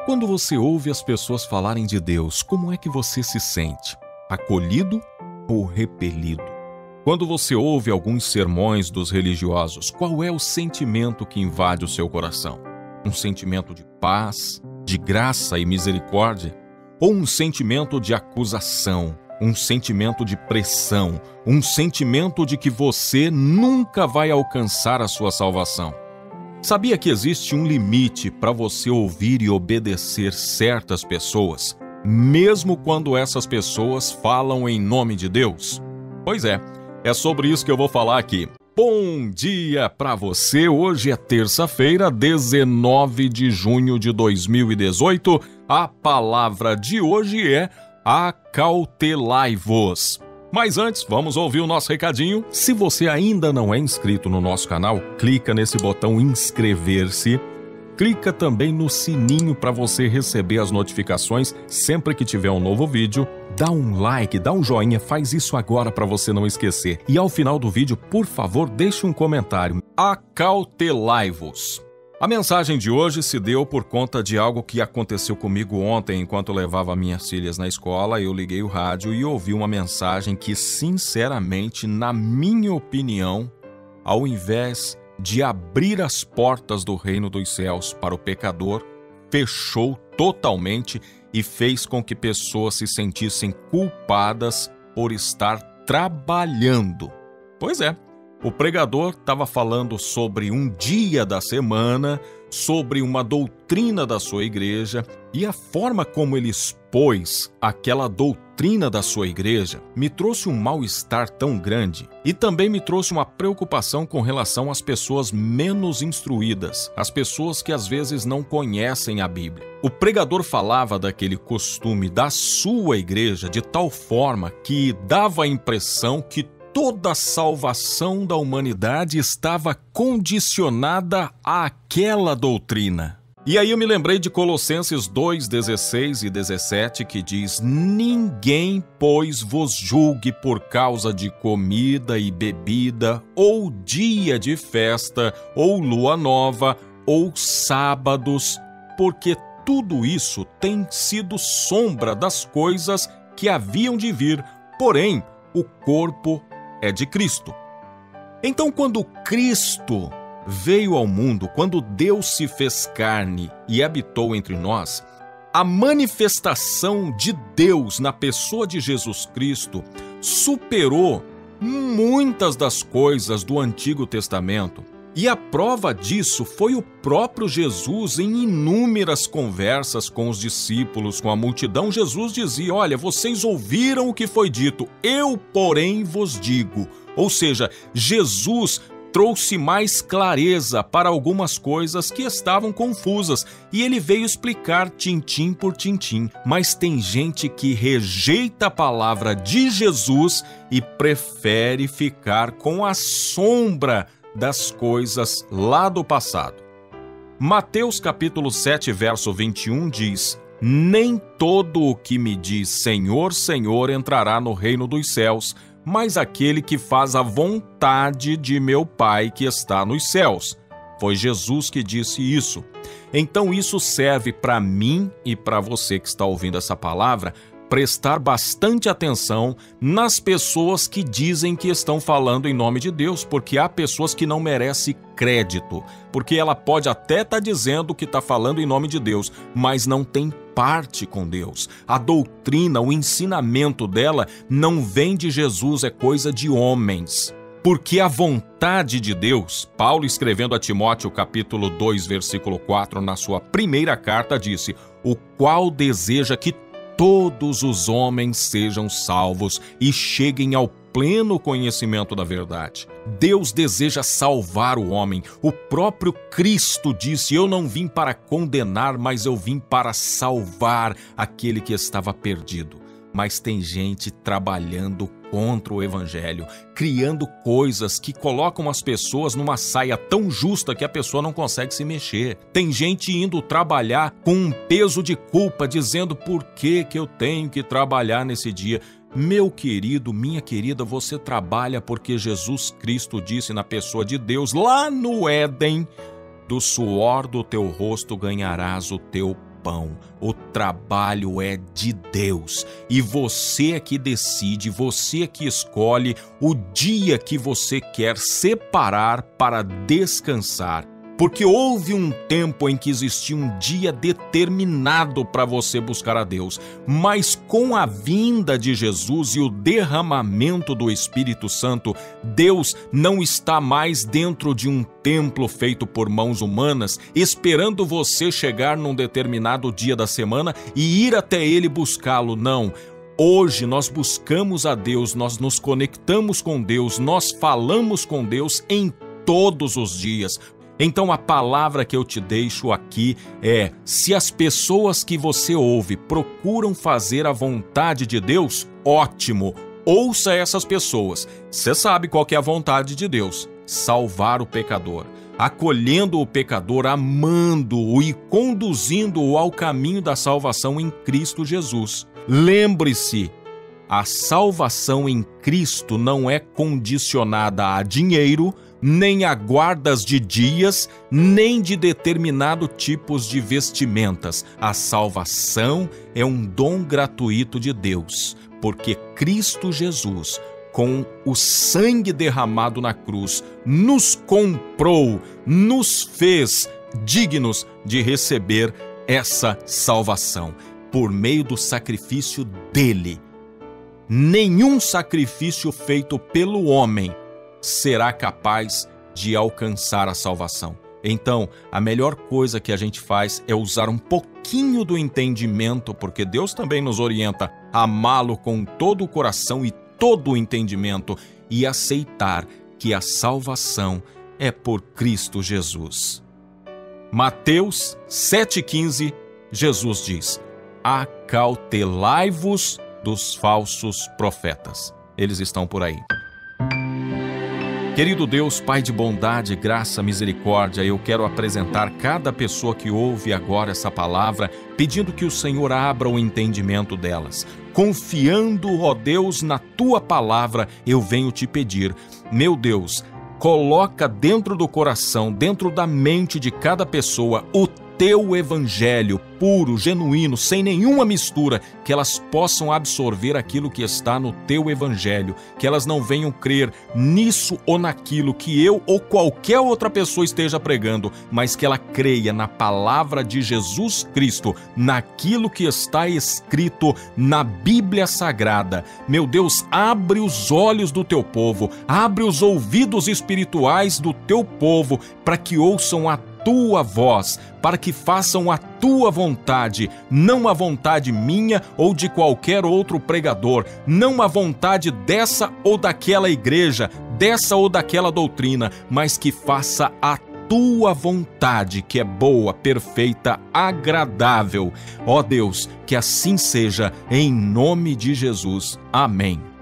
Quando você ouve as pessoas falarem de Deus, como é que você se sente? Acolhido ou repelido? Quando você ouve alguns sermões dos religiosos, qual é o sentimento que invade o seu coração? Um sentimento de paz, de graça e misericórdia? Ou um sentimento de acusação, um sentimento de pressão, um sentimento de que você nunca vai alcançar a sua salvação? Sabia que existe um limite para você ouvir e obedecer certas pessoas, mesmo quando essas pessoas falam em nome de Deus? Pois é sobre isso que eu vou falar aqui. Bom dia para você! Hoje é terça-feira, 19 de junho de 2018. A palavra de hoje é acautelai-vos. Mas antes, vamos ouvir o nosso recadinho. Se você ainda não é inscrito no nosso canal, clica nesse botão inscrever-se. Clica também no sininho para você receber as notificações sempre que tiver um novo vídeo. Dá um like, dá um joinha, faz isso agora para você não esquecer. E ao final do vídeo, por favor, deixe um comentário. Acautelai-vos. A mensagem de hoje se deu por conta de algo que aconteceu comigo ontem enquanto levava minhas filhas na escola. Eu liguei o rádio e ouvi uma mensagem que, sinceramente, na minha opinião, ao invés de abrir as portas do reino dos céus para o pecador, fechou totalmente e fez com que pessoas se sentissem culpadas por estar trabalhando. Pois é. O pregador estava falando sobre um dia da semana, sobre uma doutrina da sua igreja, e a forma como ele expôs aquela doutrina da sua igreja me trouxe um mal-estar tão grande e também me trouxe uma preocupação com relação às pessoas menos instruídas, as pessoas que às vezes não conhecem a Bíblia. O pregador falava daquele costume da sua igreja de tal forma que dava a impressão que toda a salvação da humanidade estava condicionada àquela doutrina. E aí eu me lembrei de Colossenses 2, 16 e 17, que diz: ninguém, pois, vos julgue por causa de comida e bebida, ou dia de festa, ou lua nova, ou sábados, porque tudo isso tem sido sombra das coisas que haviam de vir, porém, o corpo é de Cristo. Então, quando Cristo veio ao mundo, quando Deus se fez carne e habitou entre nós, a manifestação de Deus na pessoa de Jesus Cristo superou muitas das coisas do Antigo Testamento. E a prova disso foi o próprio Jesus em inúmeras conversas com os discípulos, com a multidão. Jesus dizia: olha, vocês ouviram o que foi dito, eu, porém, vos digo. Ou seja, Jesus trouxe mais clareza para algumas coisas que estavam confusas e ele veio explicar tintim por tintim. Mas tem gente que rejeita a palavra de Jesus e prefere ficar com a sombra das coisas lá do passado. Mateus capítulo 7, verso 21 diz: nem todo o que me diz Senhor, Senhor entrará no reino dos céus, mas aquele que faz a vontade de meu Pai que está nos céus. Foi Jesus que disse isso. Então isso serve para mim e para você que está ouvindo essa palavra, prestar bastante atenção nas pessoas que dizem que estão falando em nome de Deus, porque há pessoas que não merecem crédito, porque ela pode até estar dizendo que está falando em nome de Deus, mas não tem parte com Deus. A doutrina, o ensinamento dela não vem de Jesus, é coisa de homens. Porque a vontade de Deus, Paulo escrevendo a Timóteo capítulo 2, versículo 4, na sua primeira carta, disse: o qual deseja que todos os homens sejam salvos e cheguem ao pleno conhecimento da verdade. Deus deseja salvar o homem. O próprio Cristo disse: eu não vim para condenar, mas eu vim para salvar aquele que estava perdido. Mas tem gente trabalhando contra o evangelho, criando coisas que colocam as pessoas numa saia tão justa que a pessoa não consegue se mexer. Tem gente indo trabalhar com um peso de culpa, dizendo: por que eu tenho que trabalhar nesse dia? Meu querido, minha querida, você trabalha porque Jesus Cristo disse na pessoa de Deus, lá no Éden: do suor do teu rosto ganharás o teu pão. O trabalho é de Deus. E você é que decide, você é que escolhe o dia que você quer separar para descansar. Porque houve um tempo em que existia um dia determinado para você buscar a Deus, mas com a vinda de Jesus e o derramamento do Espírito Santo, Deus não está mais dentro de um templo feito por mãos humanas, esperando você chegar num determinado dia da semana e ir até Ele buscá-lo, não. Hoje nós buscamos a Deus, nós nos conectamos com Deus, nós falamos com Deus em todos os dias. Então a palavra que eu te deixo aqui é: se as pessoas que você ouve procuram fazer a vontade de Deus, ótimo, ouça essas pessoas. Você sabe qual que é a vontade de Deus: salvar o pecador, acolhendo o pecador, amando-o e conduzindo-o ao caminho da salvação em Cristo Jesus. Lembre-se, a salvação em Cristo não é condicionada a dinheiro, nem a guardas de dias, nem de determinado tipos de vestimentas. A salvação é um dom gratuito de Deus, porque Cristo Jesus, com o sangue derramado na cruz, nos comprou, nos fez dignos de receber essa salvação por meio do sacrifício dele. Nenhum sacrifício feito pelo homem será capaz de alcançar a salvação. Então, a melhor coisa que a gente faz é usar um pouquinho do entendimento, porque Deus também nos orienta a amá-lo com todo o coração e todo o entendimento e aceitar que a salvação é por Cristo Jesus. Mateus 7,15, Jesus diz: acautelai-vos dos falsos profetas. Eles estão por aí. Querido Deus, Pai de bondade, graça, misericórdia, eu quero apresentar cada pessoa que ouve agora essa palavra, pedindo que o Senhor abra o entendimento delas. Confiando, ó Deus, na Tua palavra, eu venho te pedir, meu Deus, coloca dentro do coração, dentro da mente de cada pessoa, o Teu evangelho puro, genuíno, sem nenhuma mistura, que elas possam absorver aquilo que está no Teu evangelho, que elas não venham crer nisso ou naquilo que eu ou qualquer outra pessoa esteja pregando, mas que ela creia na palavra de Jesus Cristo, naquilo que está escrito na Bíblia Sagrada. Meu Deus, abre os olhos do Teu povo, abre os ouvidos espirituais do Teu povo, para que ouçam a Tua voz, para que façam a Tua vontade, não a vontade minha ou de qualquer outro pregador, não a vontade dessa ou daquela igreja, dessa ou daquela doutrina, mas que faça a Tua vontade, que é boa, perfeita, agradável. Ó Deus, que assim seja, em nome de Jesus. Amém.